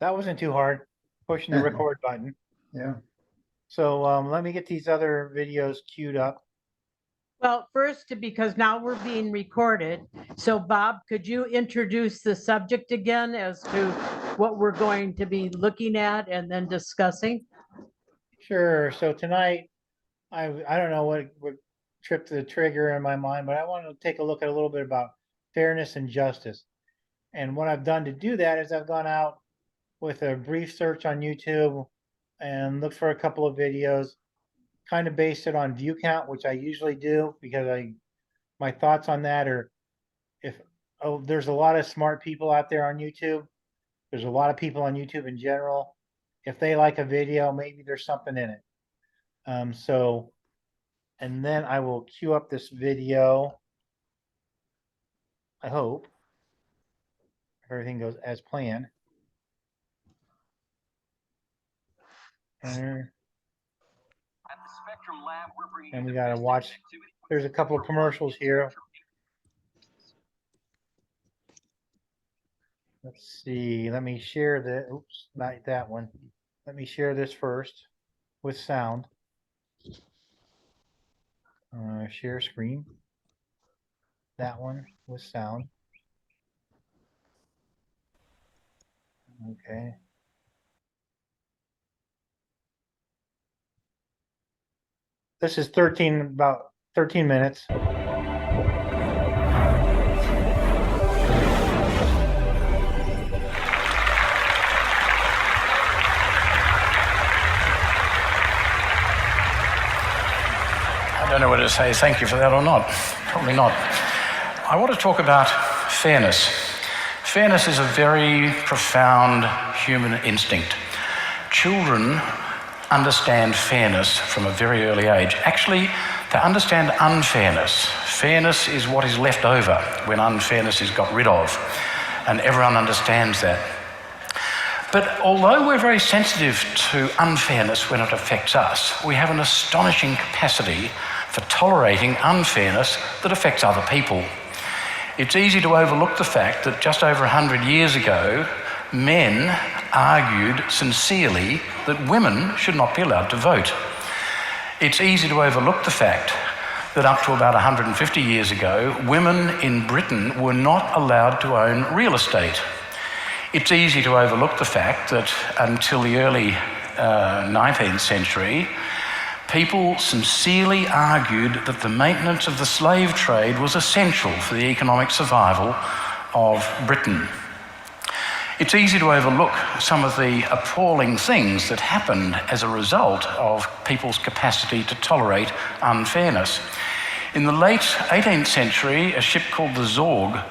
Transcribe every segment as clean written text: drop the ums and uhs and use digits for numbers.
That wasn't too hard, pushing the record button. Yeah. So let me get these other videos queued up. Well, first, because now we're being recorded. So Bob, could you introduce the subject again as to what we're going to be looking at and then discussing? Sure. So tonight, I don't know what tripped the trigger in my mind, but I want to take a look at a little bit about fairness and justice. And what I've done to do that is I've gone out with a brief search on YouTube and looked for a couple of videos, kind of based it on view count, which I usually do because my thoughts on that are there's a lot of smart people out there on YouTube. There's a lot of people on YouTube in general. If they like a video, maybe there's something in it. And then I will queue up this video. I hope everything goes as planned. And we gotta watch. There's a couple of commercials here. Let's see. Let me share the. Oops, not that one. Let me share this first with sound. Share screen. That one with sound. Okay. This is about 13 minutes. I don't know whether to say thank you for that or not. Probably not. I want to talk about fairness. Fairness is a very profound human instinct. Children understand fairness from a very early age. Actually, they understand unfairness. Fairness is what is left over when unfairness is got rid of, and everyone understands that. But although we're very sensitive to unfairness when it affects us, we have an astonishing capacity for tolerating unfairness that affects other people. It's easy to overlook the fact that just over 100 years ago, men argued sincerely that women should not be allowed to vote. It's easy to overlook the fact that up to about 150 years ago, women in Britain were not allowed to own real estate. It's easy to overlook the fact that until the early 19th century, people sincerely argued that the maintenance of the slave trade was essential for the economic survival of Britain. It's easy to overlook some of the appalling things that happened as a result of people's capacity to tolerate unfairness. In the late 18th century, a ship called the Zorg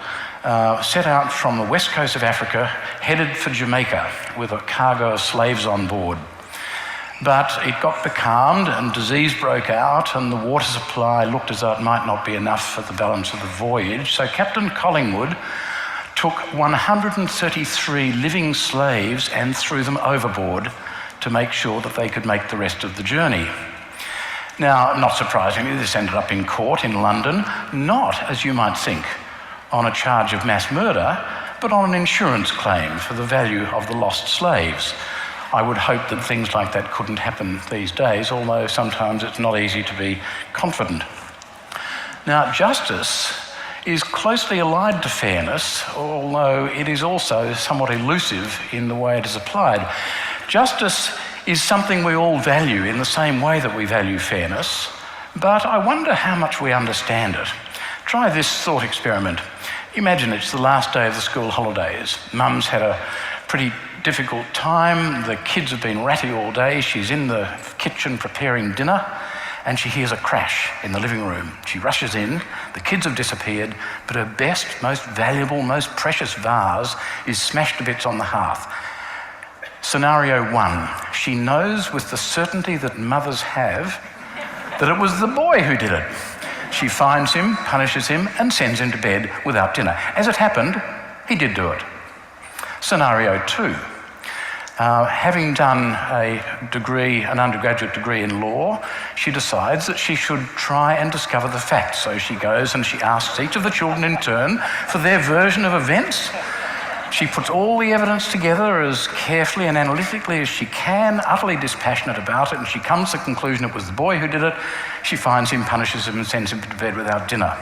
set out from the west coast of Africa, headed for Jamaica with a cargo of slaves on board. But it got becalmed and disease broke out and the water supply looked as though it might not be enough for the balance of the voyage. So Captain Collingwood took 133 living slaves and threw them overboard to make sure that they could make the rest of the journey. Now, not surprisingly, this ended up in court in London, not, as you might think, on a charge of mass murder, but on an insurance claim for the value of the lost slaves. I would hope that things like that couldn't happen these days, although sometimes it's not easy to be confident. Now, justice is closely allied to fairness, although it is also somewhat elusive in the way it is applied. Justice is something we all value in the same way that we value fairness, but I wonder how much we understand it. Try this thought experiment. Imagine it's the last day of the school holidays. Mum's had a pretty difficult time. The kids have been ratty all day. She's in the kitchen preparing dinner and she hears a crash in the living room. She rushes in, the kids have disappeared, but her best, most valuable, most precious vase is smashed to bits on the hearth. Scenario 1, she knows with the certainty that mothers have that it was the boy who did it. She finds him, punishes him, and sends him to bed without dinner. As it happened, he did do it. Scenario 2, having done an undergraduate degree in law, she decides that she should try and discover the facts. So she goes and she asks each of the children in turn for their version of events. She puts all the evidence together as carefully and analytically as she can, utterly dispassionate about it, and she comes to the conclusion it was the boy who did it. She finds him, punishes him, and sends him to bed without dinner.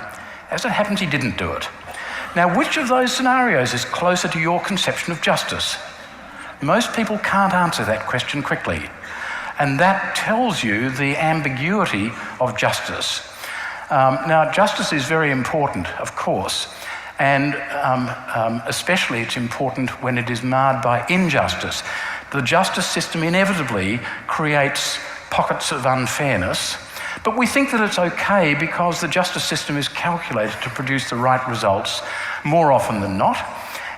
As it happens, he didn't do it. Now, which of those scenarios is closer to your conception of justice? Most people can't answer that question quickly. And that tells you the ambiguity of justice. Now, justice is very important, of course, and especially it's important when it is marred by injustice. The justice system inevitably creates pockets of unfairness, but we think that it's okay because the justice system is calculated to produce the right results more often than not,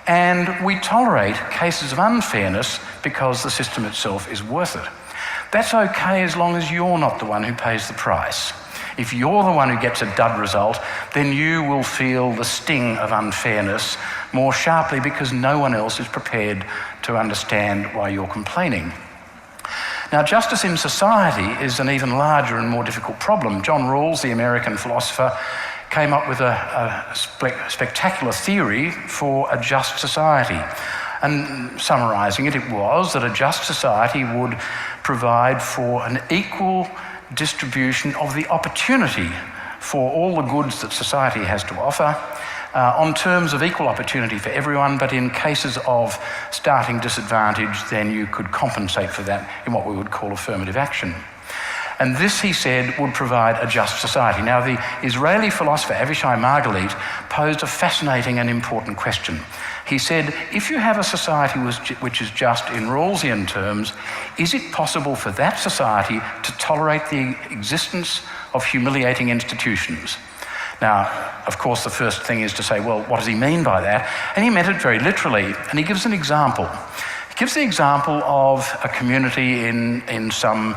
and we tolerate cases of unfairness because the system itself is worth it. That's okay as long as you're not the one who pays the price. If you're the one who gets a dud result, then you will feel the sting of unfairness more sharply because no one else is prepared to understand why you're complaining. Now, justice in society is an even larger and more difficult problem. John Rawls, the American philosopher, came up with a spectacular theory for a just society. And summarising it, it was that a just society would provide for an equal distribution of the opportunity for all the goods that society has to offer on terms of equal opportunity for everyone, but in cases of starting disadvantage, then you could compensate for that in what we would call affirmative action. And this, he said, would provide a just society. Now, the Israeli philosopher Avishai Margalit posed a fascinating and important question. He said, if you have a society which is just in Rawlsian terms, is it possible for that society to tolerate the existence of humiliating institutions? Now, of course, the first thing is to say, well, what does he mean by that? And he meant it very literally, and he gives an example. He gives the example of a community in some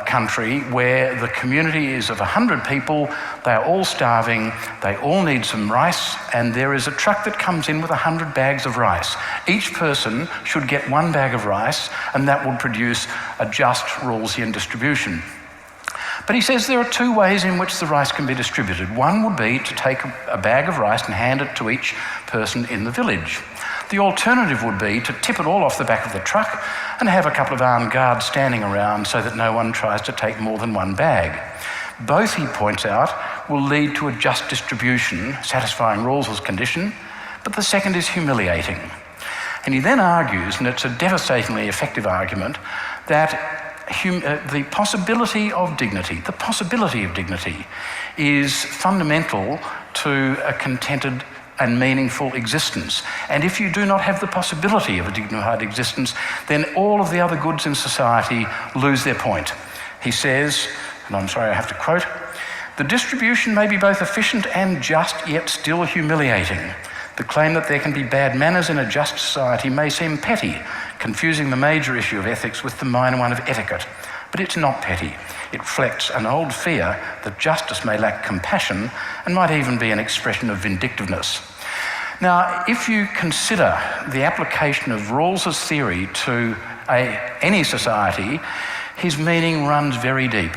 country where the community is of 100 people, they are all starving, they all need some rice, and there is a truck that comes in with 100 bags of rice. Each person should get 1 bag of rice, and that would produce a just Rawlsian distribution. But he says there are 2 ways in which the rice can be distributed. One would be to take a bag of rice and hand it to each person in the village. The alternative would be to tip it all off the back of the truck and have a couple of armed guards standing around so that no one tries to take more than 1 bag. Both, he points out, will lead to a just distribution, satisfying Rawls's condition, but the second is humiliating. And he then argues, and it's a devastatingly effective argument, that the possibility of dignity is fundamental to a contented and meaningful existence. And if you do not have the possibility of a dignified existence, then all of the other goods in society lose their point. He says, and I'm sorry I have to quote, "The distribution may be both efficient and just, yet still humiliating. The claim that there can be bad manners in a just society may seem petty, confusing the major issue of ethics with the minor one of etiquette. But it's not petty. It reflects an old fear that justice may lack compassion and might even be an expression of vindictiveness." Now, if you consider the application of Rawls's theory to any society, his meaning runs very deep.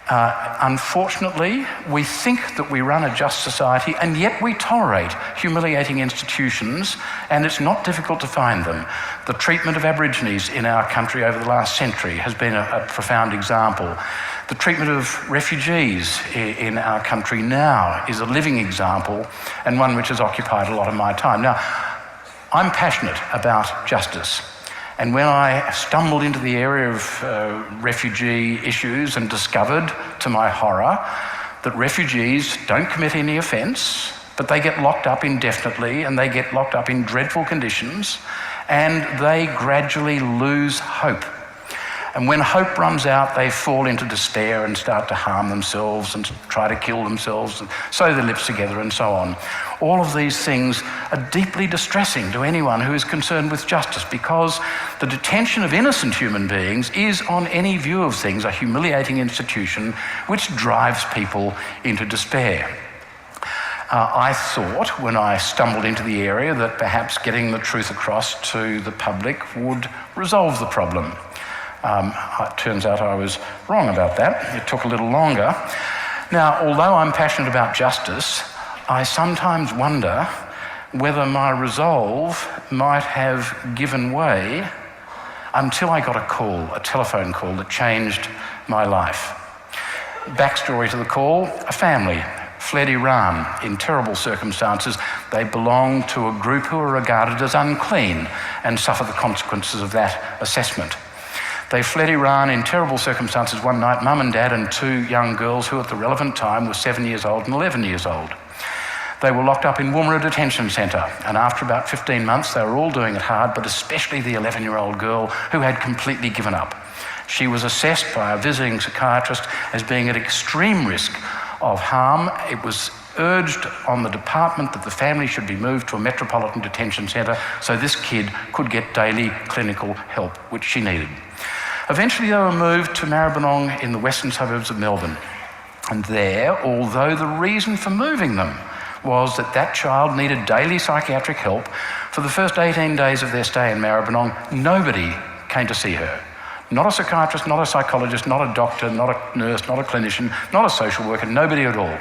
Unfortunately, we think that we run a just society, and yet we tolerate humiliating institutions, and it's not difficult to find them. The treatment of Aborigines in our country over the last century has been a profound example. The treatment of refugees in our country now is a living example, and one which has occupied a lot of my time. Now, I'm passionate about justice. And when I stumbled into the area of refugee issues and discovered, to my horror, that refugees don't commit any offence, but they get locked up indefinitely and they get locked up in dreadful conditions, and they gradually lose hope. And when hope runs out, they fall into despair and start to harm themselves and try to kill themselves and sew their lips together and so on. All of these things are deeply distressing to anyone who is concerned with justice, because the detention of innocent human beings is, on any view of things, a humiliating institution which drives people into despair. I thought, when I stumbled into the area, that perhaps getting the truth across to the public would resolve the problem. It turns out I was wrong about that. It took a little longer. Now, although I'm passionate about justice, I sometimes wonder whether my resolve might have given way until I got a call, a telephone call that changed my life. Backstory to the call: a family fled Iran in terrible circumstances. They belonged to a group who were regarded as unclean and suffered the consequences of that assessment. They fled Iran in terrible circumstances one night, mum and dad and two young girls who at the relevant time were 7 years old and 11 years old. They were locked up in Woomera Detention Centre, and after about 15 months they were all doing it hard, but especially the 11-year-old girl who had completely given up. She was assessed by a visiting psychiatrist as being at extreme risk of harm. It was urged on the department that the family should be moved to a metropolitan detention centre so this kid could get daily clinical help, which she needed. Eventually they were moved to Maribyrnong in the western suburbs of Melbourne. And there, although the reason for moving them was that that child needed daily psychiatric help, for the first 18 days of their stay in Maribyrnong, nobody came to see her. Not a psychiatrist, not a psychologist, not a doctor, not a nurse, not a clinician, not a social worker, nobody at all.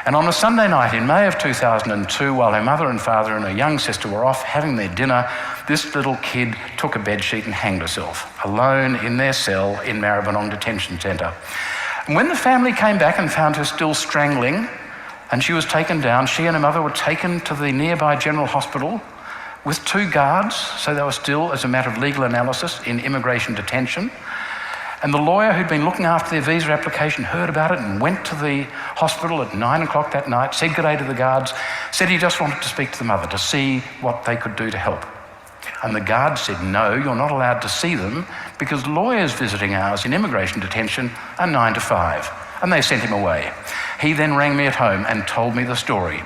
And on a Sunday night in May of 2002, while her mother and father and her young sister were off having their dinner, this little kid took a bedsheet and hanged herself, alone in their cell in Maribyrnong Detention Centre. And when the family came back and found her still strangling, and she was taken down, she and her mother were taken to the nearby general hospital with two guards, so they were still, as a matter of legal analysis, in immigration detention. And the lawyer who'd been looking after their visa application heard about it and went to the hospital at 9 o'clock that night, said good day to the guards, said he just wanted to speak to the mother to see what they could do to help. And the guards said, no, you're not allowed to see them because lawyers' visiting hours in immigration detention are 9 to 5. And they sent him away. He then rang me at home and told me the story.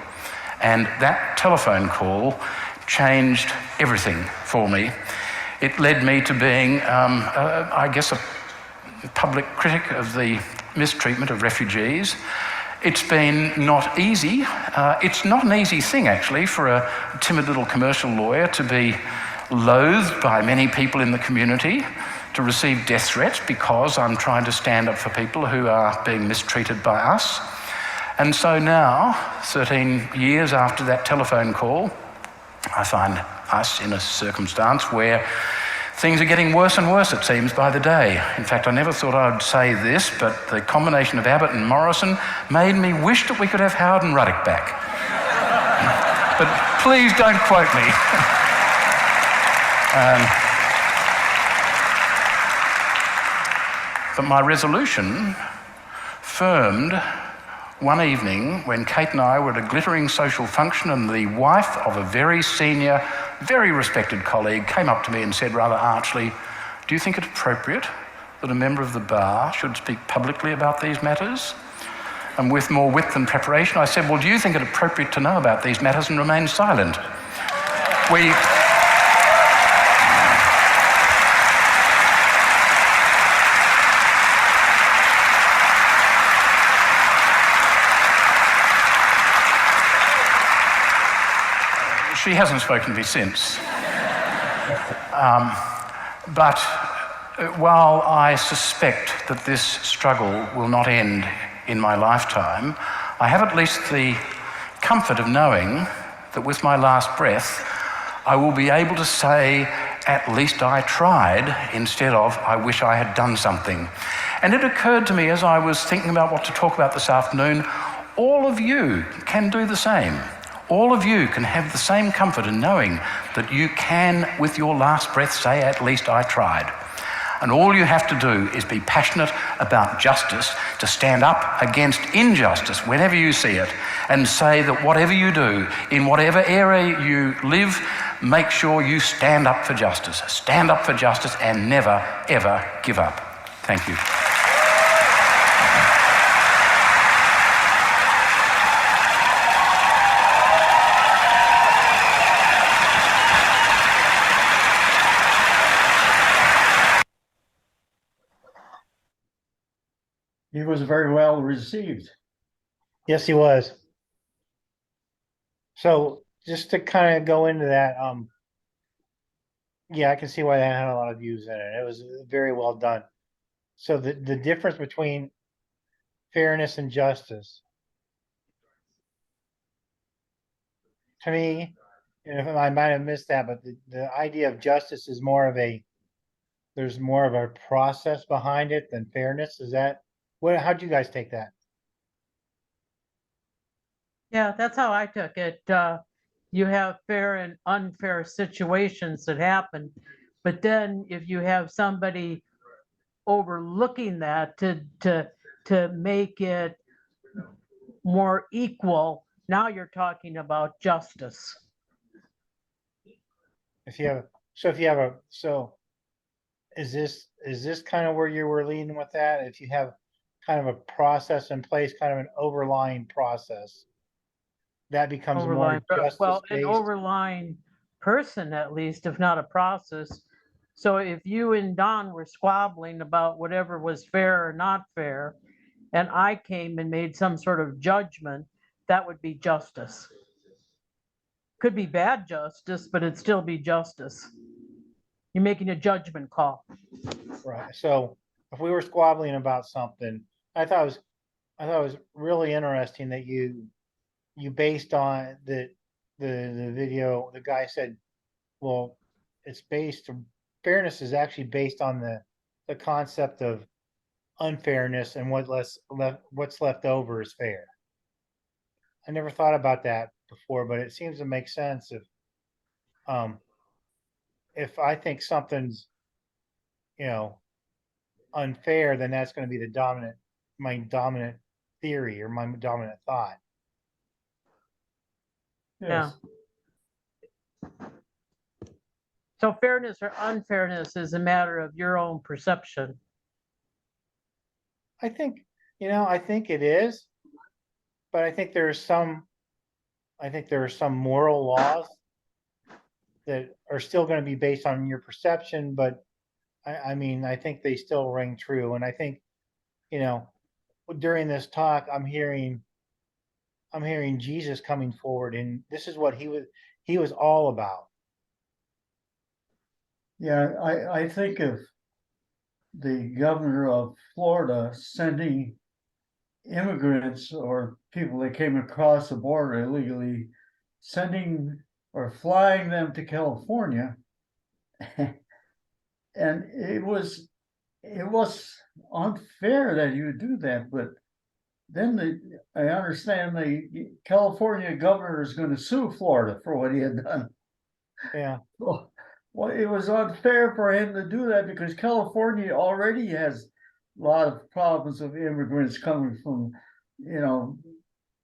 And that telephone call changed everything for me. It led me to being, I guess, a public critic of the mistreatment of refugees. It's been not easy. It's not an easy thing, actually, for a timid little commercial lawyer to be loathed by many people in the community, to receive death threats because I'm trying to stand up for people who are being mistreated by us. And so now, 13 years after that telephone call, I find us in a circumstance where things are getting worse and worse, it seems, by the day. In fact, I never thought I would say this, but the combination of Abbott and Morrison made me wish that we could have Howard and Ruddock back. But please don't quote me. But my resolution firmed one evening when Kate and I were at a glittering social function, and the wife of a very senior, very respected colleague came up to me and said rather archly, "Do you think it appropriate that a member of the bar should speak publicly about these matters?" And with more wit than preparation, I said, "Well, do you think it appropriate to know about these matters and remain silent?" She hasn't spoken to me since. But while I suspect that this struggle will not end in my lifetime, I have at least the comfort of knowing that with my last breath, I will be able to say, "At least I tried," instead of "I wish I had done something." And it occurred to me as I was thinking about what to talk about this afternoon, all of you can do the same. All of you can have the same comfort in knowing that you can, with your last breath, say, "At least I tried." And all you have to do is be passionate about justice, to stand up against injustice whenever you see it, and say that whatever you do, in whatever area you live, make sure you stand up for justice. Stand up for justice and never, ever give up. Thank you. He was very well received. Yes, he was. So just to kind of go into that, yeah, I can see why that had a lot of views in it. It was very well done. So the difference between fairness and justice. to me, and if I might have missed that, but the idea of justice is more of there's more of a process behind it than fairness. Is that, how'd you guys take that? Yeah, that's how I took it. You have fair and unfair situations that happen. But then if you have somebody overlooking that to make it more equal, now you're talking about justice. If you have, so is this kind of where you were leading with that? If you have kind of a process in place, kind of an overlying process, that becomes more Overlying, well, an justice-based? overlying person at least, if not a process. So if you and Don were squabbling about whatever was fair or not fair, and I came and made some sort of judgment, that would be justice. Could be bad justice, but it'd still be justice. You're making a judgment call. Right, so if we were squabbling about something, I thought it was really interesting that you based on the video, the guy said, well, it's based, fairness is actually based on the concept of unfairness, and what's left over is fair. I never thought about that before, but it seems to make sense if I think something's, unfair, then that's going to be my dominant theory or my dominant thought. Yeah. Yes. So fairness or unfairness is a matter of your own perception. I think, I think it is, but I think there are some moral laws that are still going to be based on your perception, but I mean, I think they still ring true. And I think, during this talk, I'm hearing Jesus coming forward, and this is what he was all about. Yeah, I think of the governor of Florida sending immigrants or people that came across the border illegally, sending or flying them to California. And it was unfair that you would do that, but then I understand the California governor is going to sue Florida for what he had done. Yeah. Well, it was unfair for him to do that because California already has a lot of problems of immigrants coming from,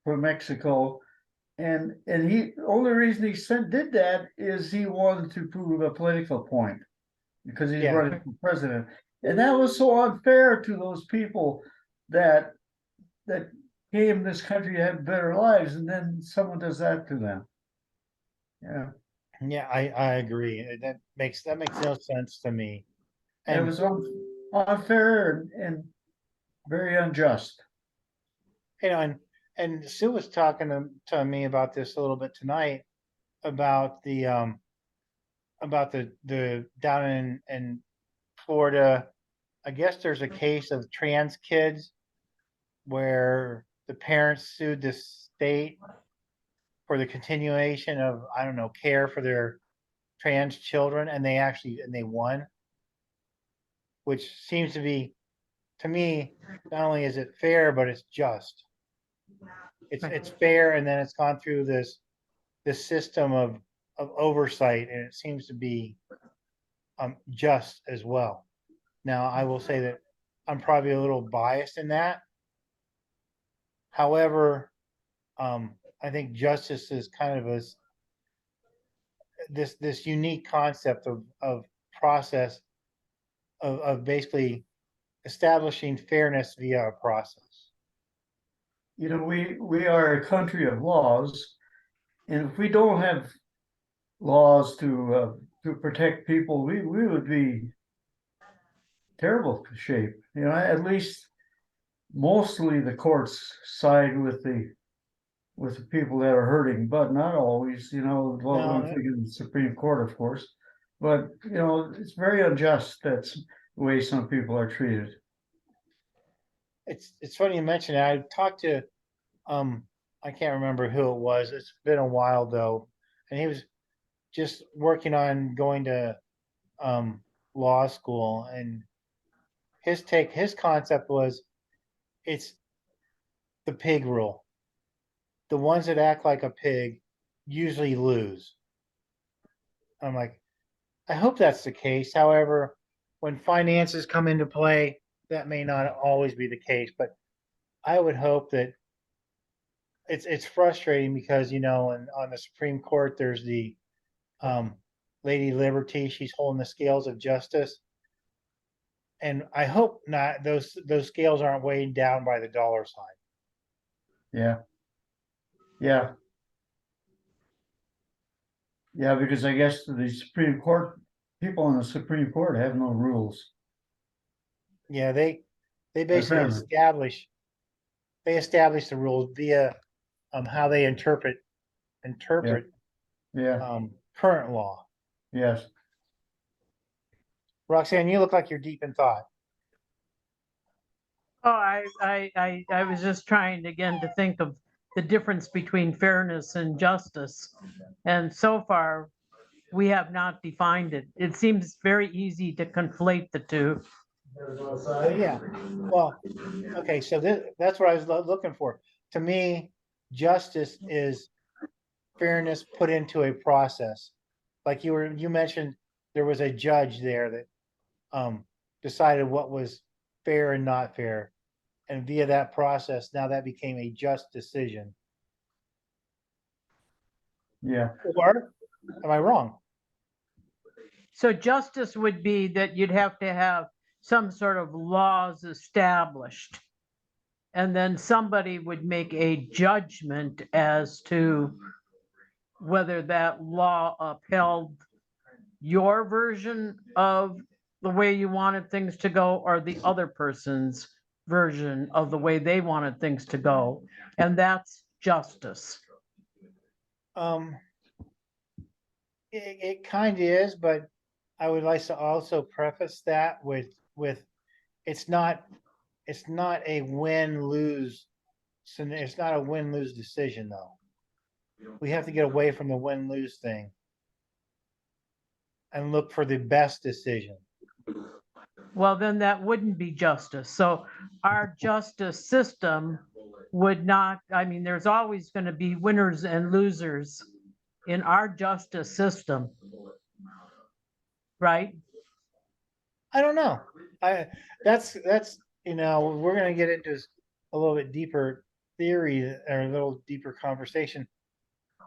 from Mexico. And the only reason he did that is he wanted to prove a political point because he's running for president. And that was so unfair to those people that came this country to have better lives, and then someone does that to them. Yeah. Yeah, I agree. That makes no sense to me. And it was unfair and very unjust. And Sue was talking to me about this a little bit tonight about the down in Florida. I guess there's a case of trans kids where the parents sued the state for the continuation of, I don't know, care for their trans children, and they won, which seems to be, to me, not only is it fair, but it's just. It's fair, and then it's gone through this system of oversight, and it seems to be just as well. Now, I will say that I'm probably a little biased in that. However, I think justice is kind of this unique concept of process of basically establishing fairness via a process. We are a country of laws, and if we don't have laws to protect people, we would be terrible shape. At least mostly the courts side with the people that are hurting, but not always. I'm thinking the Supreme Court, of course, but it's very unjust. That's the way some people are treated. It's funny you mentioned that. I can't remember who it was. It's been a while though. And he was just working on going to law school, and his concept was it's the pig rule. The ones that act like a pig usually lose. I'm like, I hope that's the case. However, when finances come into play, that may not always be the case, but I would hope that it's frustrating because, and on the Supreme Court, there's the um, Lady Liberty. She's holding the scales of justice. And I hope not those scales aren't weighed down by the dollar sign. Yeah. Yeah. Yeah, because I guess the Supreme Court, people in the Supreme Court have no rules. Yeah, they basically Apparently. establish the rules via how they interpret Yeah, current law. yes. Roxanne, you look like you're deep in thought. Oh, I was just trying again to think of the difference between fairness and justice. And so far, we have not defined it. It seems very easy to conflate the two. Yeah. Well, okay, so that's what I was looking for. To me, justice is fairness put into a process. Like you mentioned, there was a judge there that decided what was fair and not fair. And via that process, now that became a just decision. Yeah, Or am I wrong? So justice would be that you'd have to have some sort of laws established. And then somebody would make a judgment as to whether that law upheld your version of the way you wanted things to go or the other person's version of the way they wanted things to go. And that's justice. Um, it kind of is, but I would like to also preface that with it's not a win-lose. It's not a win-lose decision though. We have to get away from the win-lose thing and look for the best decision. Well, then that wouldn't be justice. So our justice system would not, I mean, there's always going to be winners and losers in our justice system. Right? I don't know. That's we're gonna get into a little bit deeper theory or a little deeper conversation.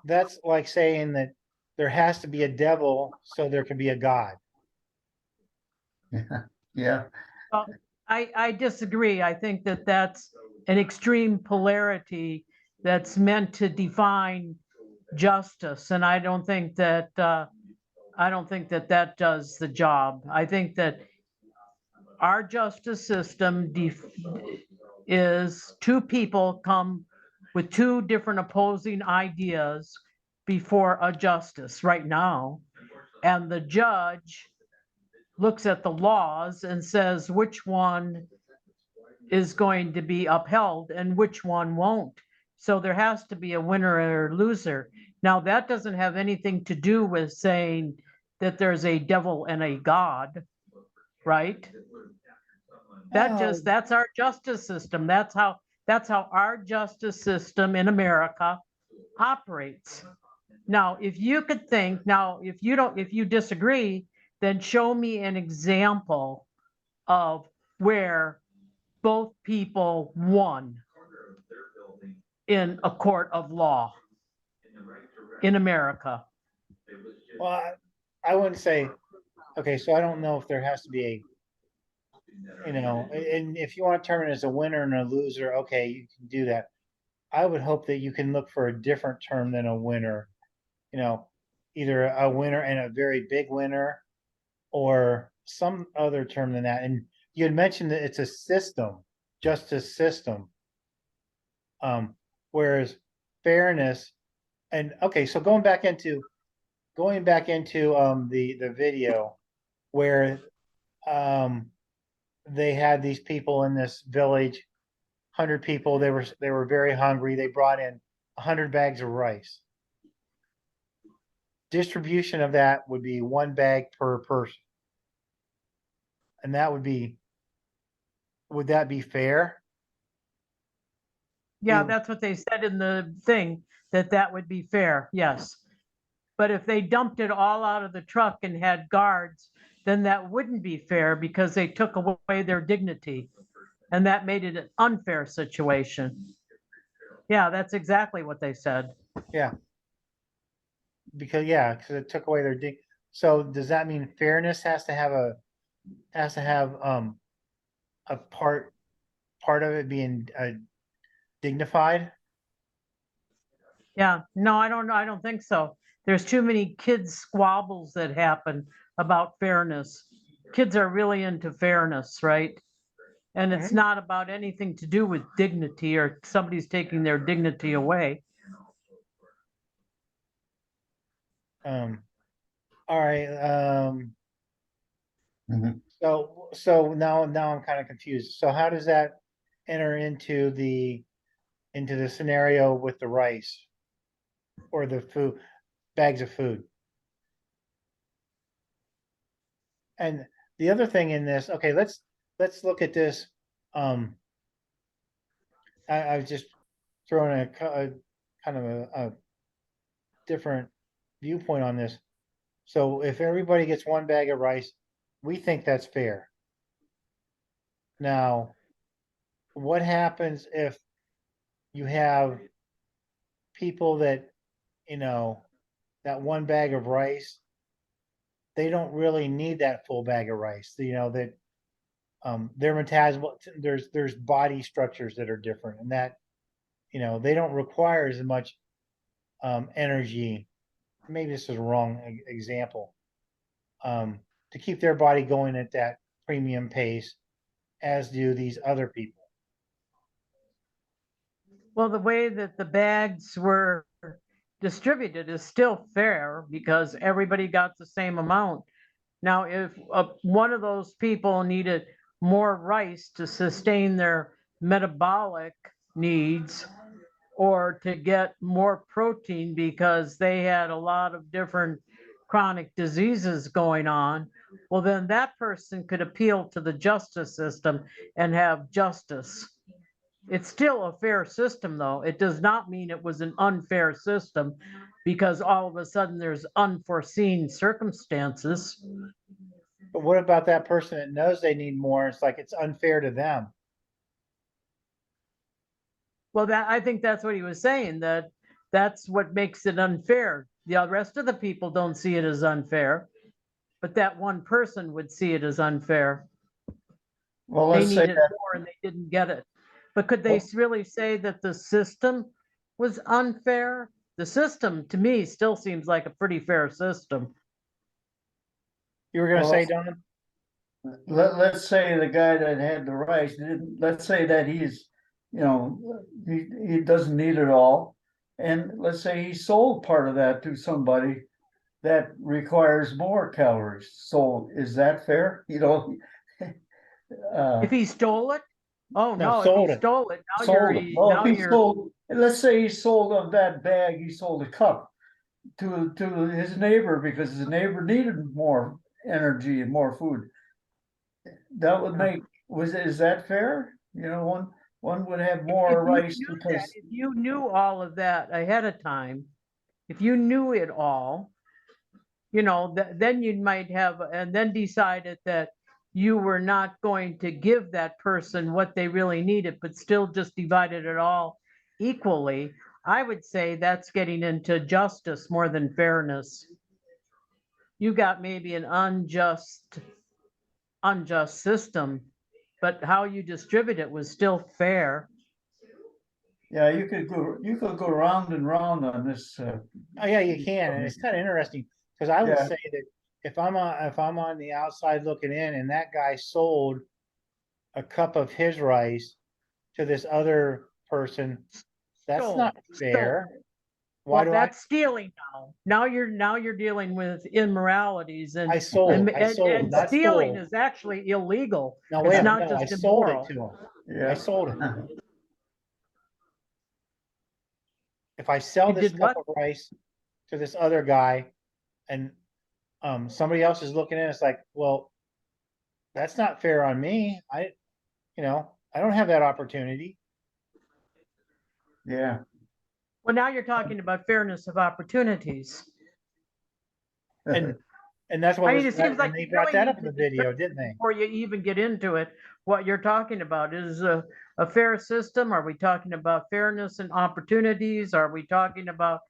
That's like saying that there has to be a devil so there can be a God. yeah, I disagree. I think that that's an extreme polarity that's meant to define justice. And I don't think that that does the job. I think that our justice system is two people come with two different opposing ideas before a justice right now. And the judge looks at the laws and says which one is going to be upheld and which one won't. So there has to be a winner or loser. Now, that doesn't have anything to do with saying that there's a devil and a God, right? That's our justice system. That's how our justice system in America operates. Now, if you disagree, then show me an example of where both people won in a court of law in America. Well, I wouldn't say, okay, so I don't know if there has to be and if you want to determine as a winner and a loser, okay, you can do that. I would hope that you can look for a different term than a winner, either a winner and a very big winner or some other term than that. And you had mentioned that it's a system, justice system. Whereas fairness and okay, so going back into the video where they had these people in this village, 100 people, they were very hungry. They brought in 100 bags of rice. Distribution of that would be 1 bag per person. And that would that be fair? Yeah, We- that's what they said in the thing, that would be fair, yes. But if they dumped it all out of the truck and had guards, then that wouldn't be fair because they took away their dignity. And that made it an unfair situation. Yeah, that's exactly what they said. Because it took away their so does that mean fairness has to have a part of it being dignified? Yeah, no, I don't know. I don't think so. There's too many kids squabbles that happen about fairness. Kids are really into fairness, right? And it's not about anything to do with dignity or somebody's taking their dignity away. All right, Mhm. so now I'm kind of confused. So how does that enter into the scenario with the rice or the food, bags of food? And the other thing in this, okay, let's look at this. I was just throwing a kind of a different viewpoint on this. So if everybody gets 1 bag of rice, we think that's fair. Now, what happens if you have people that, that 1 bag of rice, they don't really need that full bag of rice, that their metabolism, there's body structures that are different, and that, they don't require as much energy. Maybe this is a wrong example. To keep their body going at that premium pace, as do these other people. Well, the way that the bags were distributed is still fair because everybody got the same amount. Now, if one of those people needed more rice to sustain their metabolic needs or to get more protein because they had a lot of different chronic diseases going on, well, then that person could appeal to the justice system and have justice. It's still a fair system, though. It does not mean it was an unfair system because all of a sudden there's unforeseen circumstances. But what about that person that knows they need more? It's like it's unfair to them. Well, I think that's what he was saying, that's what makes it unfair. The rest of the people don't see it as unfair, but that one person would see it as unfair. Well, They let's say needed that, more and they didn't get it. But could they really say that the system was unfair? The system, to me, still seems like a pretty fair system. You were gonna Well, say, Don? let's say the guy that had the rice didn't, let's say that he's, he doesn't need it all. And let's say he sold part of that to somebody that requires more calories. So is that fair? If he stole it? Oh, No, no, if sold he it. stole it, now sold it. Well, now if he you're, sold, let's say he sold of that bag, he sold a cup to his neighbor because his neighbor needed more energy and more food. That would make, is that fair? One would have more if you rice knew because, that, if you knew all of that ahead of time, if you knew it all, then you might have, and then decided that you were not going to give that person what they really needed, but still just divided it all equally. I would say that's getting into justice more than fairness. You got maybe an unjust system, but how you distribute it was still fair. yeah, you could go round and round on this. Oh, yeah, you can, and it's kind of interesting, because I would Yeah. say that if I'm on the outside looking in and that guy sold a cup of his rice to this other person, that's Stole, not fair. Why Well, do that's stealing now. Now you're dealing with immoralities and I sold, and not stealing stole. is actually illegal. No, It's wait, not no, I just sold it immoral. to him. Yeah. I sold it. if I sell You this did cup what? of rice to this other guy and somebody else is looking at it, it's like, well, that's not fair on me. I don't have that opportunity. Yeah. Well, now you're talking about fairness of opportunities. And and that's what I was, mean, it seems like and they you brought really that up need in to the video, determine didn't they? before you even get into it, what you're talking about is a fair system. Are we talking about fairness and opportunities? Are we talking about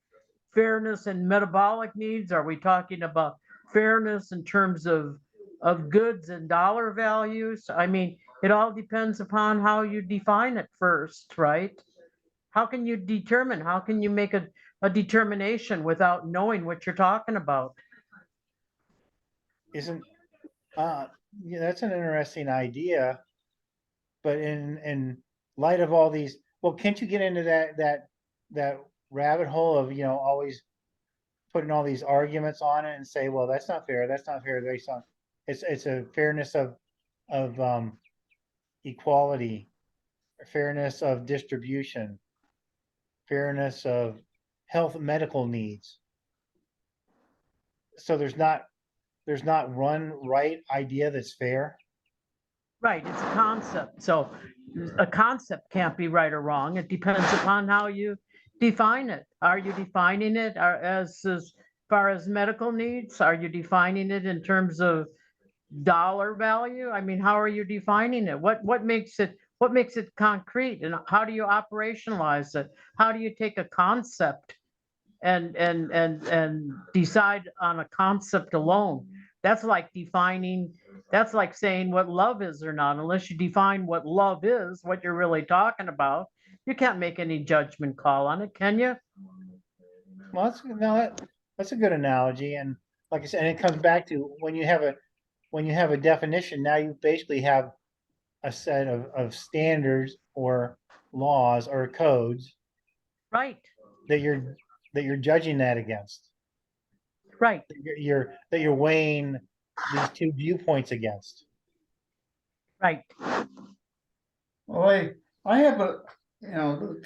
fairness and metabolic needs? Are we talking about fairness in terms of goods and dollar values? I mean, it all depends upon how you define it first, right? How can you determine? How can you make a determination without knowing what you're talking about? Isn't, yeah, that's an interesting idea. But in light of all these, well, can't you get into that rabbit hole of, always putting all these arguments on it and say, well, that's not fair, that's not fair, based on, it's a fairness of equality, fairness of distribution, fairness of health medical needs. So there's not one right idea that's fair. Right, it's a concept. So a concept can't be right or wrong. It depends upon how you define it. Are you defining it as far as medical needs? Are you defining it in terms of dollar value? I mean, how are you defining it? What makes it concrete, and how do you operationalize it? How do you take a concept and decide on a concept alone? That's like that's like saying what love is or not. Unless you define what love is, what you're really talking about, you can't make any judgment call on it, can you? Well, that's a good analogy, and like I said, and it comes back to when you have a definition, now you basically have a set of standards or laws or codes Right, that you're judging that against. right. That you're weighing these two viewpoints against. Right. Well, I have a,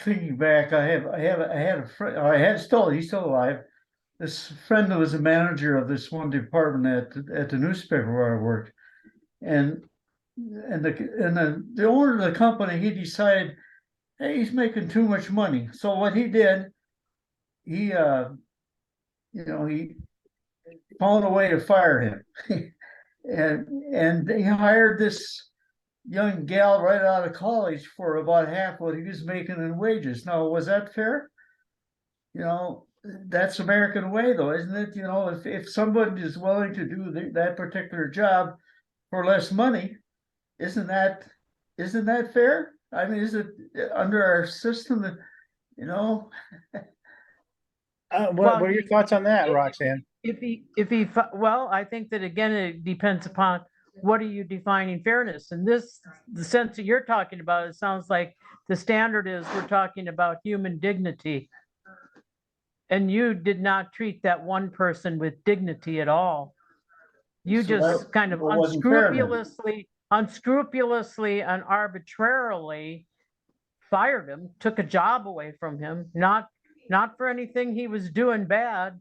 thinking back, I had a friend, he's still alive. This friend that was a manager of this one department at the newspaper where I worked. And the owner of the company, he decided, hey, he's making too much money. So what he did, he he found a way to fire him. and he hired this young gal right out of college for about half what he was making in wages. Now, was that fair? That's American way, though, isn't it? If somebody is willing to do that particular job for less money, isn't that fair? I mean, is it under our system that, you know? What Well, are your thoughts on that, Roxanne? well, I think that again, it depends upon what are you defining fairness? And the sense that you're talking about, it sounds like the standard is we're talking about human dignity. And you did not treat that one person with dignity at all. You So just kind of it wasn't fair then. unscrupulously and arbitrarily fired him, took a job away from him, not for anything he was doing bad,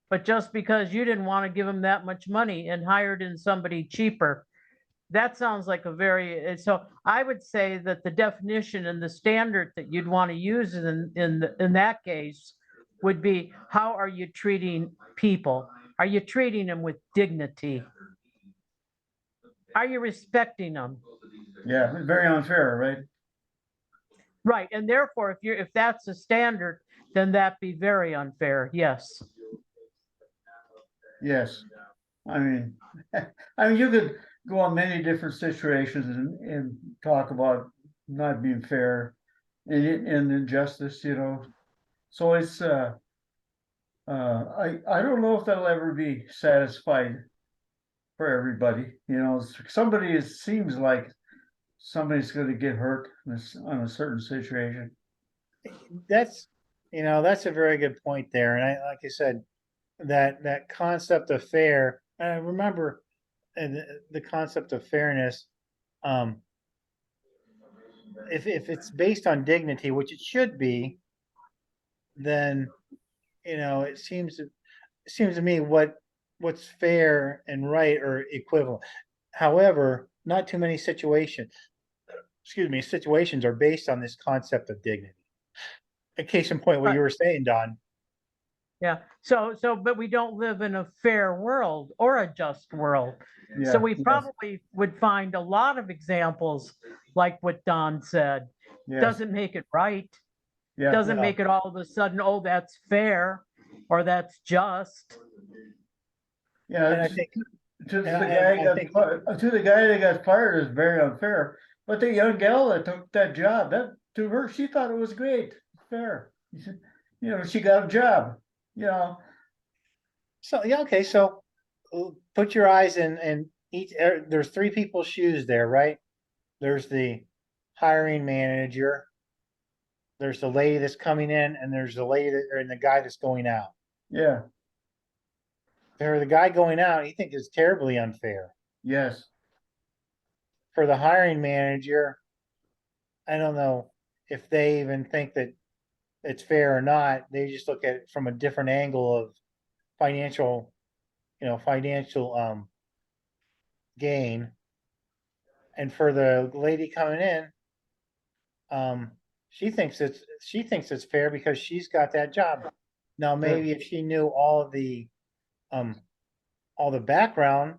but just because you didn't want to give him that much money and hired in somebody cheaper. That sounds like so I would say that the definition and the standard that you'd want to use in that case would be, how are you treating people? Are you treating them with dignity? Are you respecting them? Yeah, it's very unfair, right? Right, and therefore, if that's the standard, then that'd be very unfair, yes. Yes. I mean, you could go on many different situations and talk about not being fair and injustice, So it's I don't know if that'll ever be satisfied for everybody. Seems like somebody's going to get hurt on a certain situation. That's a very good point there. And like I said, that concept of fair, and I remember the concept of fairness, if it's based on dignity, which it should be, then, it seems to me what's fair and right are equivalent. However, not too many situations are based on this concept of dignity. A case in point, what Right. you were saying, Don. Yeah, but we don't live in a fair world or a just world. So Yeah, we yes, probably would find a lot of examples like what Don said. yes, Doesn't make it right, yeah. doesn't No. make it all of a sudden, oh, that's fair or that's just. Yeah, And I to think, to and the I, guy I got think, to the guy that got fired is very unfair. But the young gal that took that job, that to her, she thought it was great, fair. She got a job. You know, so, yeah, okay, so put your eyes in each, there's three people's shoes there, right? There's the hiring manager, there's the lady that's coming in, and there's the lady and the guy that's going out. yeah, For the guy going out, he thinks it's terribly unfair. yes, For the hiring manager, I don't know if they even think that it's fair or not. They just look at it from a different angle of financial, financial gain. And for the lady coming in, she thinks it's fair because she's got that job. Now, maybe if she knew um all the background,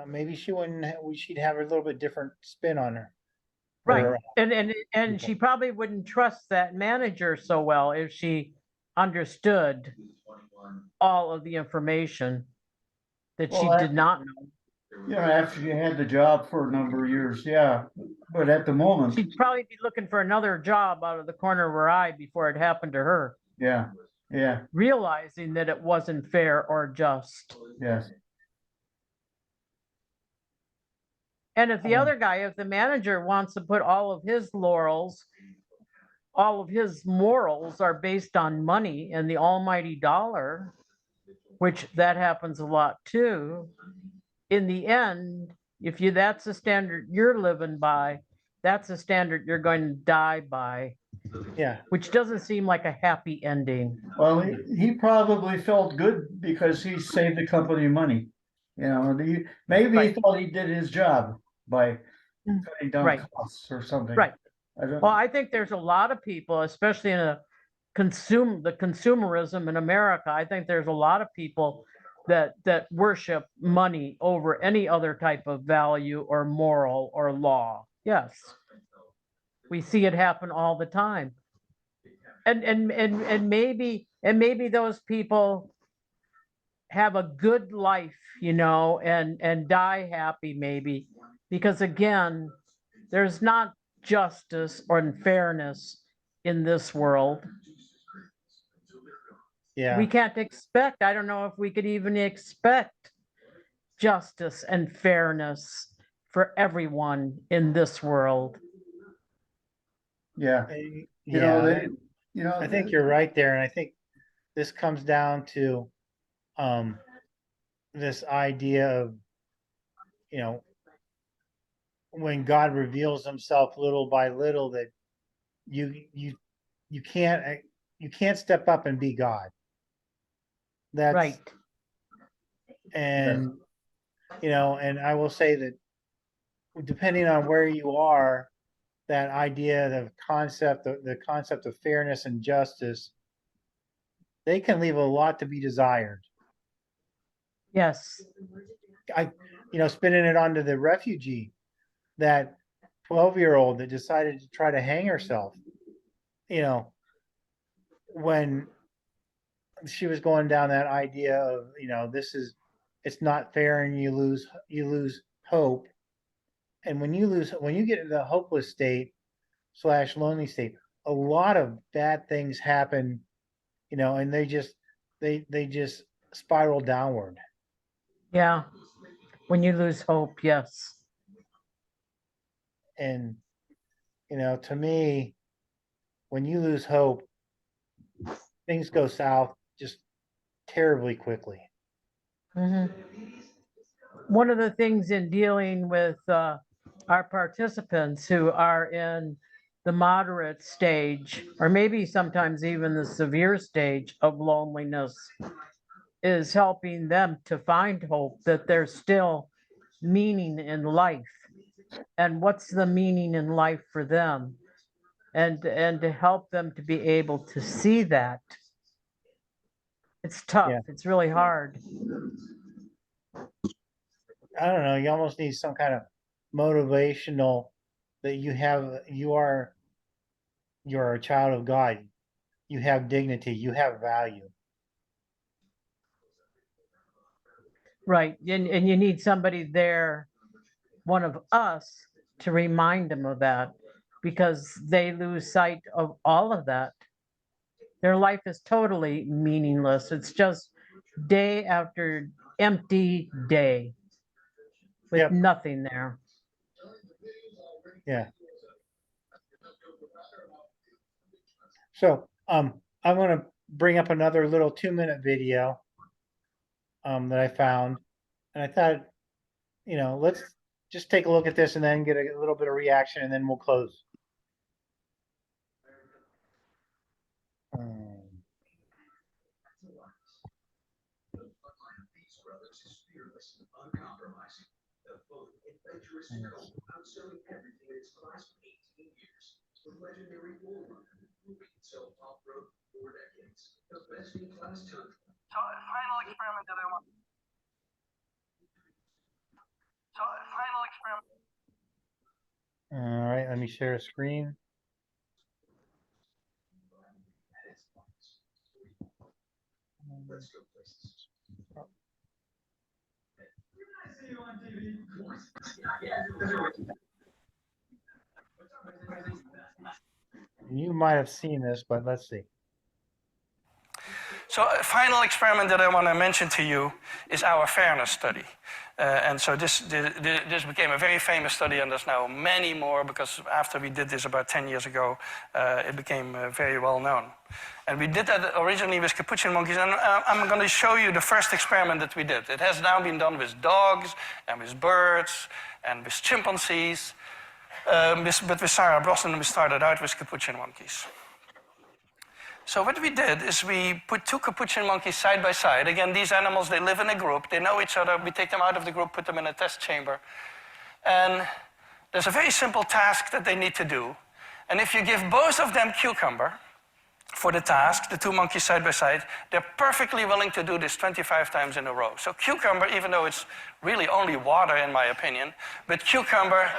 maybe she wouldn't. She'd have a little bit different spin on her. Right. Or And she probably wouldn't trust that manager so well if she understood all of the information that she Well, did not know. after she had the job for a number of years, yeah. But at the moment, She'd probably be looking for another job out of the corner of her eye before it happened to her, yeah, yeah, realizing that it wasn't fair or just. yes, And if the Um, other guy, if the manager wants to put all of his laurels, all of his morals are based on money and the almighty dollar, which that happens a lot too. In the end, if that's the standard you're living by, that's the standard you're going to die by, yeah, which doesn't seem like a happy ending. well, he probably felt good because he saved the company money. Maybe he Right. thought he did his job by cutting down Right. costs or something. Right. I don't, Well, I think there's a lot of people, especially in the consumerism in America. I think there's a lot of people that worship money over any other type of value or moral or law. Yes. We see it happen all the time. And maybe those people have a good life, and die happy maybe, because again, there's not justice or fairness in this world. yeah. We can't expect, I don't know if we could even expect justice and fairness for everyone in this world. yeah, Yeah, they, I think you're right there, and I think this comes down to um this idea of, you know, when God reveals himself little by little, that you you you can't step up and be God. That's Right. and and I will say that depending on where you are, that idea, the concept of fairness and justice, they can leave a lot to be desired. Yes. Spinning it onto the refugee, that 12-year-old that decided to try to hang herself, when she was going down that idea of, it's not fair, and you lose hope. And when you get into the hopeless state / lonely state, a lot of bad things happen, and they just spiral downward. Yeah. When you lose hope, yes. And to me, when you lose hope, things go south just terribly quickly. Mhm. One of the things in dealing with our participants who are in the moderate stage, or maybe sometimes even the severe stage of loneliness, is helping them to find hope that there's still meaning in life. And what's the meaning in life for them? And to help them to be able to see that. It's tough. Yeah. It's really hard. I don't know, you almost need some kind of motivational that you're a child of God. You have dignity, you have value. Right. And you need somebody there, one of us, to remind them of that, because they lose sight of all of that. Their life is totally meaningless. It's just day after empty day with Yep. nothing there. Yeah. So, I'm gonna bring up another little 2-minute video that I found, and I thought, let's just take a look at this and then get a little bit of reaction, and then we'll close. All right, let me share a screen. You might have seen this, but let's see. So a final experiment that I want to mention to you is our fairness study. And so this became a very famous study, and there's now many more, because after we did this about 10 years ago, it became very well known. And we did that originally with capuchin monkeys, and I'm going to show you the first experiment that we did. It has now been done with dogs and with birds and with chimpanzees, but with Sarah Brosnan we started out with capuchin monkeys. So what we did is we put 2 capuchin monkeys side by side. Again, these animals, they live in a group. They know each other. We take them out of the group, put them in a test chamber. And there's a very simple task that they need to do. And if you give both of them cucumber for the task, the 2 monkeys side by side, they're perfectly willing to do this 25 times in a row. So cucumber, even though it's really only water in my opinion, but cucumber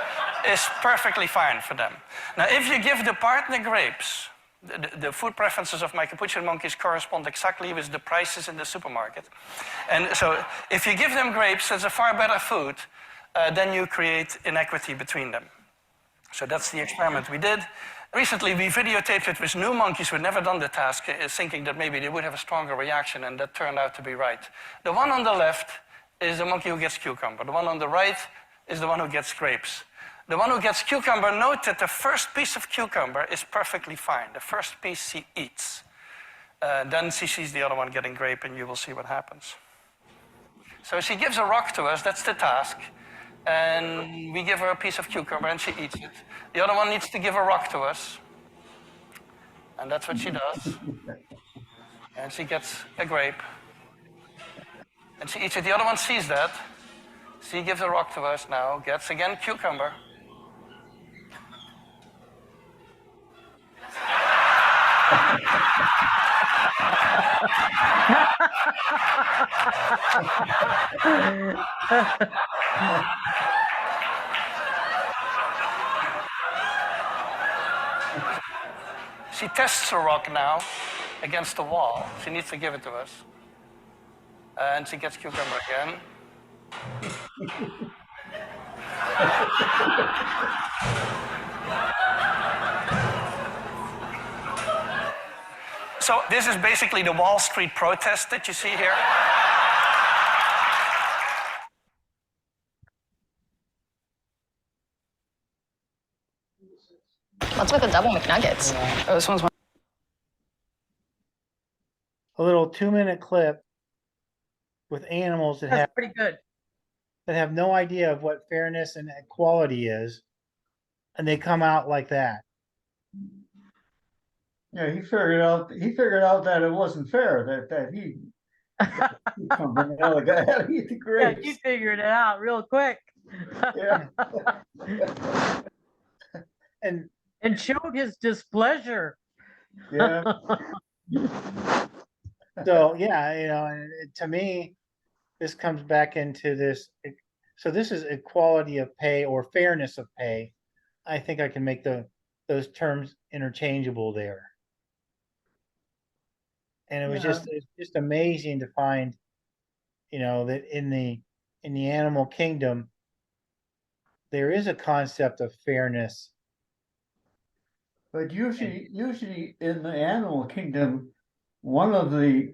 is perfectly fine for them. Now, if you give the partner grapes, the food preferences of my capuchin monkeys correspond exactly with the prices in the supermarket. And so if you give them grapes, it's a far better food, then you create inequity between them. So that's the experiment we did. Recently, we videotaped it with new monkeys who had never done the task, thinking that maybe they would have a stronger reaction, and that turned out to be right. The one on the left is the monkey who gets cucumber. The one on the right is the one who gets grapes. The one who gets cucumber, note that the first piece of cucumber is perfectly fine. The first piece she eats. Then she sees the other one getting grape, and you will see what happens. So she gives a rock to us, that's the task. And we give her a piece of cucumber, and she eats it. The other one needs to give a rock to us. And that's what she does. And she gets a grape. And she eats it. The other one sees that. She gives a rock to us now, gets again cucumber. She tests the rock now against the wall. She needs to give it to us. And she gets cucumber again. So this is basically the Wall Street protest that you see here. What's with the double McNuggets? Oh, this one's one. A little 2-minute clip with animals that That's pretty good. have no idea of what fairness and equality is, and they come out like that. Yeah, he figured out that it wasn't fair, that he come from Allegheny, had to eat the Yeah, you grapes. figured it out real quick. Yeah, And And showed his displeasure. yeah, so, yeah, and to me, this comes back into this. So this is equality of pay or fairness of pay. I think I can make those terms interchangeable there. And it's just amazing to find, that in the animal kingdom, there is a concept of fairness. but usually in the animal kingdom, one of the,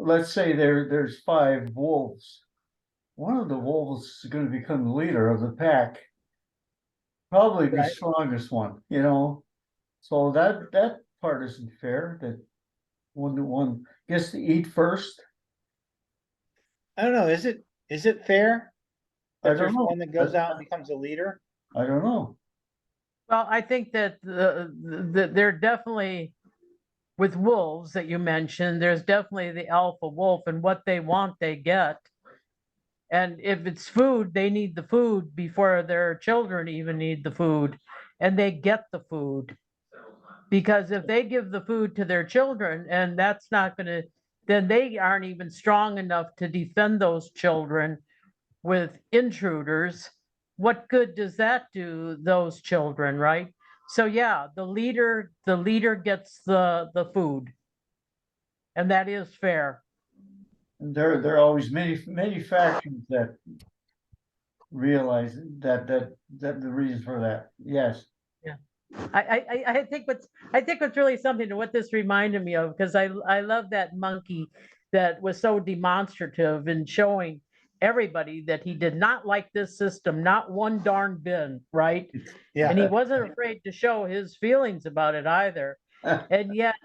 let's say there's 5 wolves. One of the wolves is gonna become the leader of the pack. Probably the Right. strongest one, so that part isn't fair, that one gets to eat first. I don't know. Is it fair I that don't there's know. one that goes out and becomes a leader? I don't know. Well, I think that they're definitely, with wolves that you mentioned, there's definitely the alpha wolf, and what they want, they get. And if it's food, they need the food before their children even need the food, and they get the food. Because if they give the food to their children, and that's not gonna, then they aren't even strong enough to defend those children with intruders. What good does that do those children, right? So yeah, the leader gets the food. And that is fair. And there are always many factions that realize that the reason for that, yes. I think what's really something to what this reminded me of, because I love that monkey that was so demonstrative in showing everybody that he did not like this system, not one darn bit, right? And he Yeah. wasn't afraid to show his feelings about it either. And yet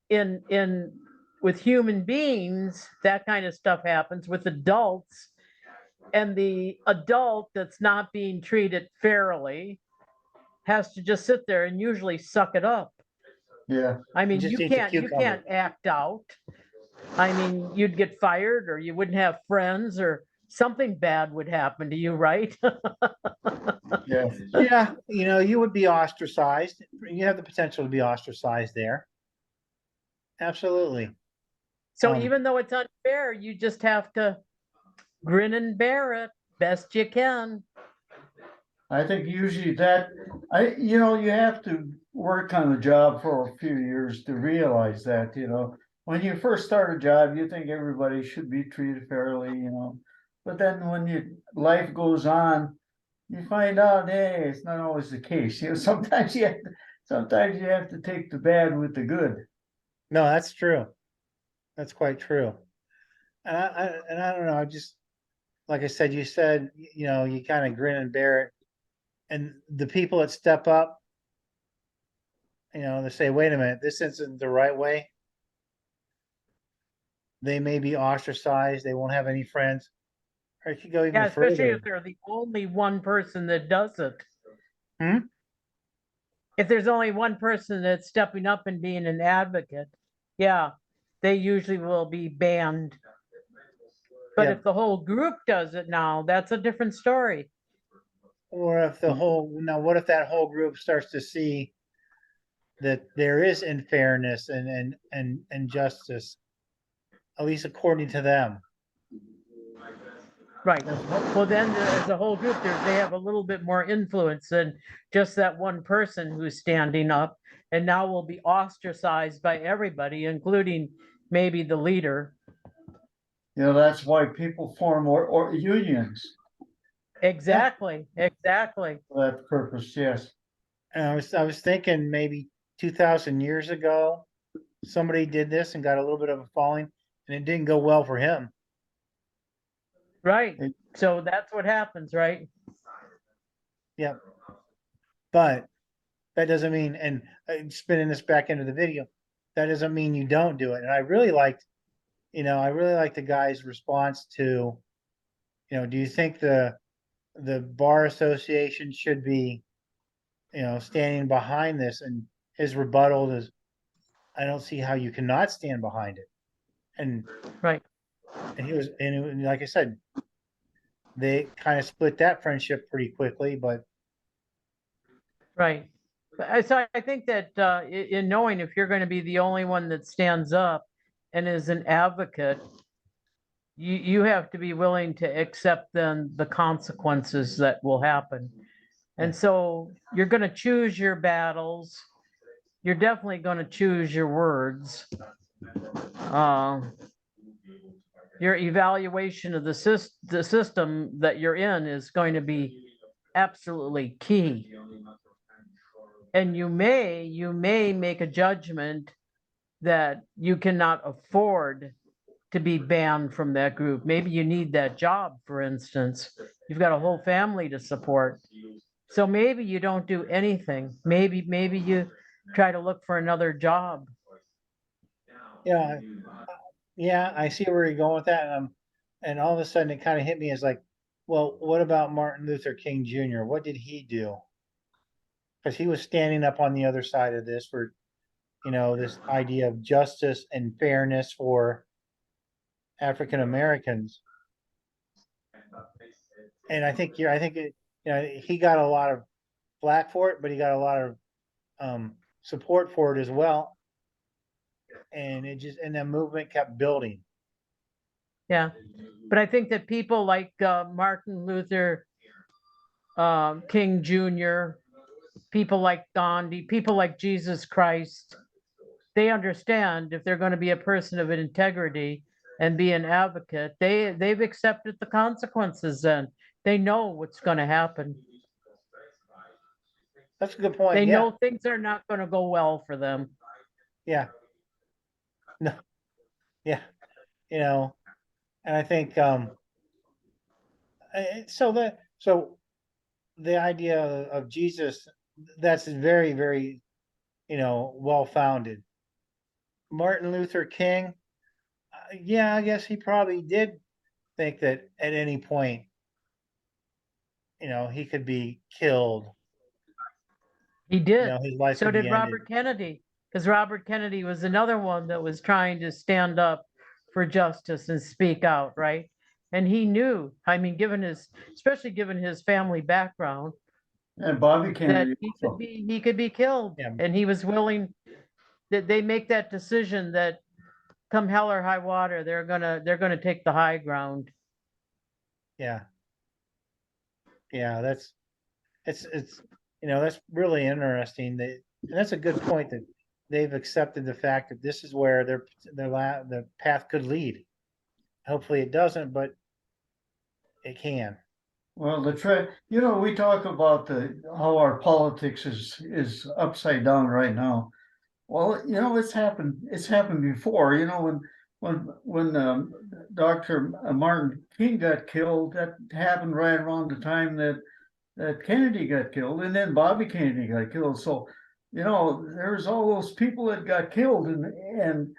in with human beings, that kind of stuff happens with adults, and the adult that's not being treated fairly has to just sit there and usually suck it up. Yeah, I mean, Just you eat the can't cucumber. act out. I mean, you'd get fired, or you wouldn't have friends, or something bad would happen to you, right? yeah. Yeah, you would be ostracized. You have the potential to be ostracized there. Absolutely. So Um, even though it's unfair, you just have to grin and bear it best you can. I think usually you have to work on the job for a few years to realize that, when you first start a job, you think everybody should be treated fairly, but then when life goes on, you find out, hey, it's not always the case, sometimes you have to take the bad with the good. no, that's true. That's quite true. And I don't know, I just, like I said, you said, you kind of grin and bear it. And the people that step up, they say, wait a minute, this isn't the right way. They may be ostracized. They won't have any friends. Or it could go even Yeah, especially further. if they're the only one person that does it. Hmm? If there's only one person that's stepping up and being an advocate, yeah, they usually will be banned. But Yeah. if the whole group does it now, that's a different story. Or if what if that whole group starts to see that there is unfairness and justice, at least according to them. Right. Well, then as a whole group, they have a little bit more influence than just that one person who's standing up, and now will be ostracized by everybody, including maybe the leader. That's why people form or unions Exactly. Exactly. for that purpose, yes. And I was thinking maybe 2,000 years ago, somebody did this and got a little bit of a following, and it didn't go well for him. Right. It- So that's what happens, right? Yep. But that doesn't mean, and spinning this back into the video, that doesn't mean you don't do it. And I really liked the guy's response to, do you think the bar association should be, standing behind this? And his rebuttal is, I don't see how you cannot stand behind it. And Right. like I said, they kind of split that friendship pretty quickly, but Right. So I think that in knowing if you're going to be the only one that stands up and is an advocate, you have to be willing to accept then the consequences that will happen. And so you're going to choose your battles. You're definitely going to choose your words. Your evaluation of the system that you're in is going to be absolutely key. And you may make a judgment that you cannot afford to be banned from that group. Maybe you need that job, for instance. You've got a whole family to support. So maybe you don't do anything. Maybe you try to look for another job. yeah, I see where you're going with that. And all of a sudden it kind of hit me as like, well, what about Martin Luther King Jr.? What did he do? Because he was standing up on the other side of this for, this idea of justice and fairness for African Americans. And I think he got a lot of flack for it, but he got a lot of support for it as well. And the movement kept building. Yeah, but I think that people like Martin Luther King Jr., people like Gandhi, people like Jesus Christ, they understand if they're going to be a person of integrity and be an advocate, they've accepted the consequences. Then they know what's going to happen. That's a good point. They Yeah. know things are not going to go well for them. Yeah. No. Yeah. And I think so the idea of Jesus, that's very, very, well founded. Martin Luther King, yeah, I guess he probably did think that at any point, he could be killed. He did. His life So could be did Robert ended. Kennedy, because Robert Kennedy was another one that was trying to stand up for justice and speak out, right? And he knew, I mean, especially given his family background, And Bobby that Kennedy. he could be killed. Yeah. And he was willing that they make that decision that come hell or high water, they're gonna take the high ground. Yeah. Yeah, that's that's really interesting. And that's a good point that they've accepted the fact that this is where the path could lead. Hopefully it doesn't, but it can. Well, we talk about how our politics is upside down right now. Well, it's happened before. When Dr. Martin King got killed, that happened right around the time that Kennedy got killed, and then Bobby Kennedy got killed. So, there's all those people that got killed, and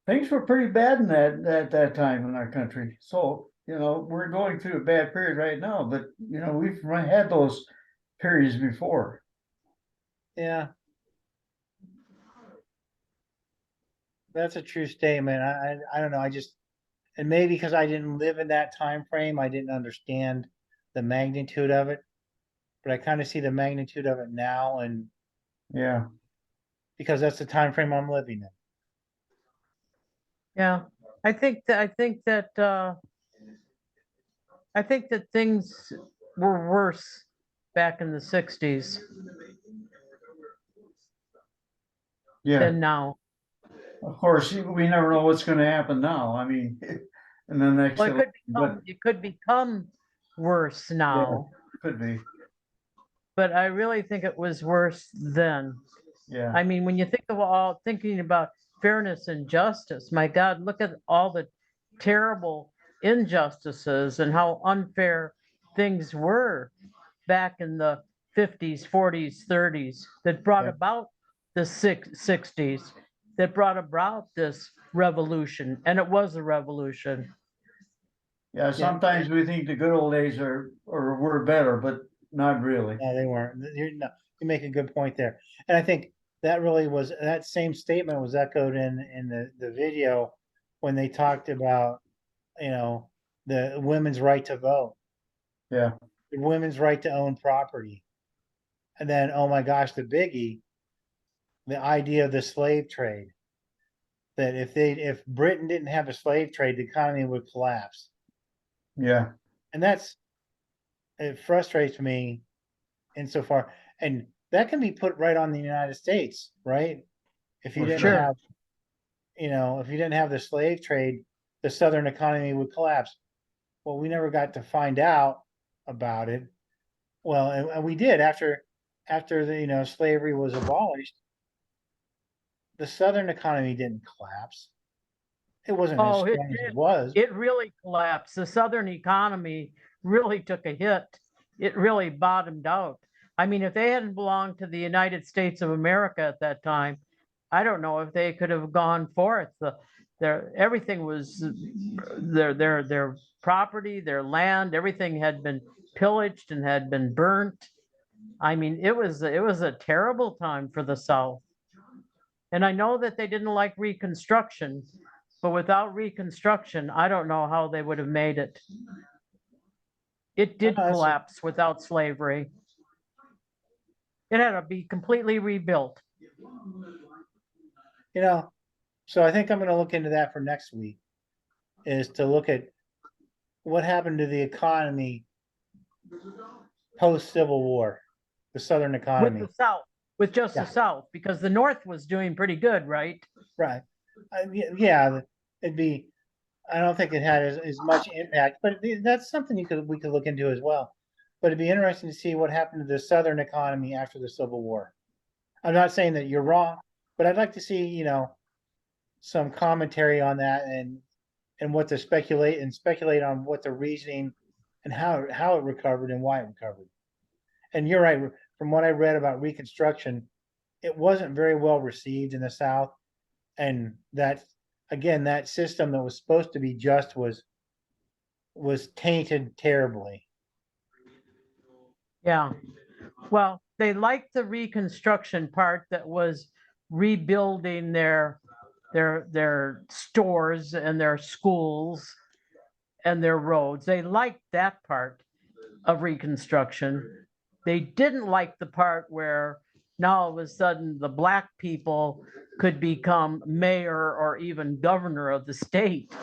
things were pretty bad in that time in our country. So, we're going through a bad period right now, but we've had those periods before. Yeah. That's a true statement. I don't know. And maybe because I didn't live in that time frame, I didn't understand the magnitude of it. But I kind of see the magnitude of it now, and Yeah. because that's the time frame I'm living in. Yeah, I think that things were worse back in the 60s Yeah. than now. Of course, we never know what's going to happen now. I mean, in the next Well, election, it could become worse now, could be. but I really think it was worse then. Yeah. I mean, when you think of thinking about fairness and justice, my God, look at all the terrible injustices and how unfair things were back in the 50s, 40s, 30s that brought about the 60s, that brought about this revolution. And it was a revolution. Yeah. Sometimes we think the good old days were better, but not really. No, they weren't. You make a good point there. And I think that really was, that same statement was echoed in the video when they talked about, the women's right to vote, Yeah, the women's right to own property. And then, oh my gosh, the biggie, the idea of the slave trade. That if Britain didn't have a slave trade, the economy would collapse. yeah, And it frustrates me insofar, and that can be put right on the United States, right? If you For didn't sure. have, if you didn't have the slave trade, the Southern economy would collapse. Well, we never got to find out about it. Well, and we did after the, slavery was abolished. The Southern economy didn't collapse. It wasn't as Oh, it strong as it did. was. It really collapsed. The Southern economy really took a hit. It really bottomed out. I mean, if they hadn't belonged to the United States of America at that time, I don't know if they could have gone forth. Everything was their property, their land, everything had been pillaged and had been burnt. I mean, it was a terrible time for the South. And I know that they didn't like Reconstruction, but without Reconstruction, I don't know how they would have made it. It did No, that's- collapse without slavery. It had to be completely rebuilt. So I think I'm gonna look into that for next week, is to look at what happened to the economy post-Civil War, the Southern With economy. the South, with just Yeah. the South, because the North was doing pretty good, right? Right. Yeah, it'd be, I don't think it had as much impact, but that's something we could look into as well. But it'd be interesting to see what happened to the Southern economy after the Civil War. I'm not saying that you're wrong, but I'd like to see, some commentary on that and what to speculate on what the reasoning and how it recovered and why it recovered. And you're right, from what I read about Reconstruction, it wasn't very well received in the South. And that, again, that system that was supposed to be just was tainted terribly. Yeah. Well, they liked the Reconstruction part that was rebuilding their stores and their schools and their roads. They liked that part of Reconstruction. They didn't like the part where now all of a sudden the black people could become mayor or even governor of the state.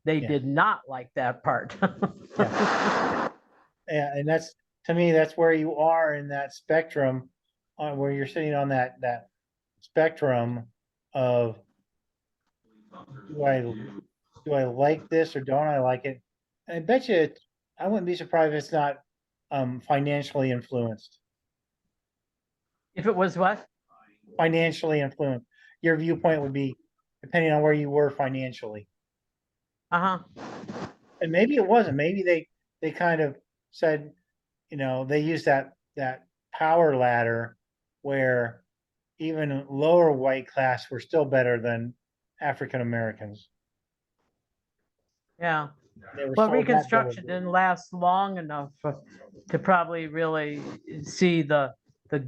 They Yeah. did not like that part. Yeah, and that's, to me, that's where you are in that spectrum, where you're sitting on that spectrum of, do I like this or don't I like it? And I bet you, I wouldn't be surprised if it's not financially influenced. If it was what? Financially influenced. Your viewpoint would be depending on where you were financially. Uh-huh. And maybe it wasn't. Maybe they kind of said, they used that power ladder where even lower white class were still better than African Americans. Yeah. They were Well, sold that Reconstruction bill of didn't last long enough to probably really see the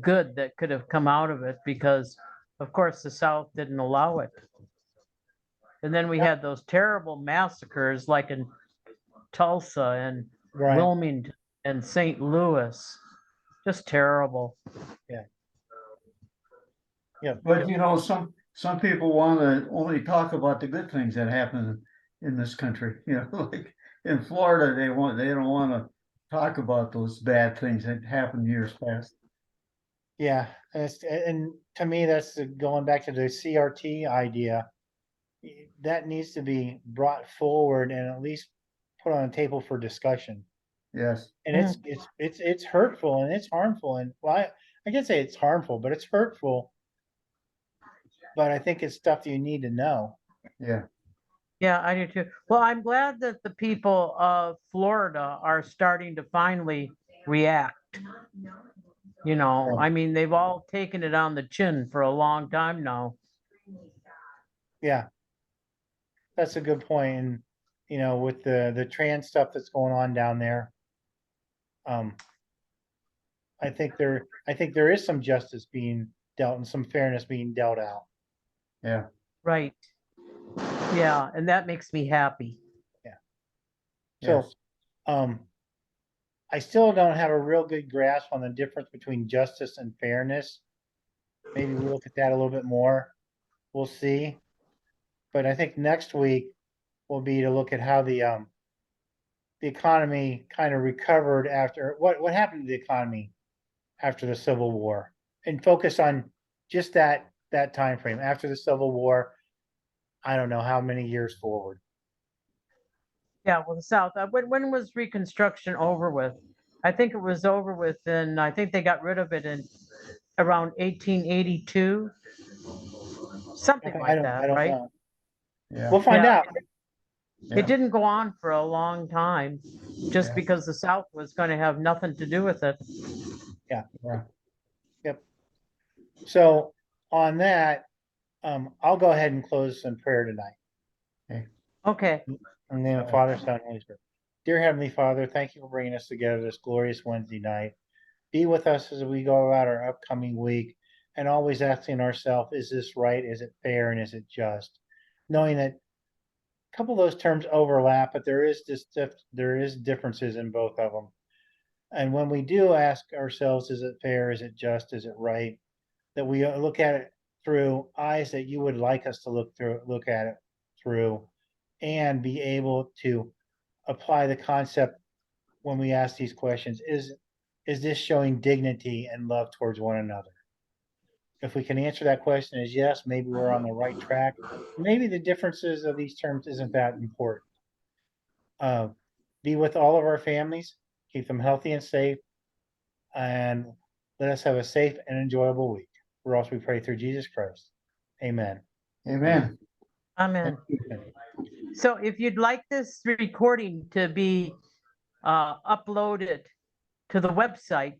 good that could have come out of it because, of course, the South didn't allow it. And then we Yeah. had those terrible massacres like in Tulsa and Right. Wilmington and St. Louis. Just terrible. Yeah. but some people wanna only talk about the good things that happen in this country, like in Florida, they don't wanna talk about those bad things that happened years past. Yeah, and to me, that's going back to the CRT idea. That needs to be brought forward and at least put on a table for discussion. Yes, And it's hurtful and it's harmful, and well, I can say it's harmful, but it's hurtful. But I think it's stuff that you need to know. yeah, Yeah, I do too. Well, I'm glad that the people of Florida are starting to finally react. I mean, they've all taken it on the chin for a long time now. Yeah. That's a good point. And, with the trans stuff that's going on down there. I think there is some justice being dealt and some fairness being dealt out. Yeah. Right. Yeah, and that makes me happy. So, Yes. I still don't have a real good grasp on the difference between justice and fairness. Maybe we'll look at that a little bit more. We'll see. But I think next week will be to look at how the economy kind of recovered after what happened to the economy after the Civil War, and focus on just that time frame after the Civil War. I don't know how many years forward. Yeah, well, the South, when was Reconstruction over with? I think it was over with in, I think they got rid of it in around 1882. Something I like don't that, right? know. Yeah. We'll find Yeah. out. Yeah. It didn't go on for a long time, just Yeah. because the South was going to have nothing to do with it. Yeah. So on that, I'll go ahead and close in prayer tonight. Okay, In the name of Father, Son, and Holy Spirit. Dear Heavenly Father, thank you for bringing us together this glorious Wednesday night. Be with us as we go about our upcoming week, and always asking ourselves, is this right? Is it fair? And is it just? Knowing that a couple of those terms overlap, but there is differences in both of them. And when we do ask ourselves, is it fair? Is it just? Is it right? That we look at it through eyes that you would like us to look at it through, and be able to apply the concept when we ask these questions. Is this showing dignity and love towards one another? If we can answer that question as yes, maybe we're on the right track. Maybe the differences of these terms isn't that important. Be with all of our families, keep them healthy and safe, and let us have a safe and enjoyable week. For us, we pray through Jesus Christ. Amen. Amen. amen. So if you'd like this recording to be uploaded to the website,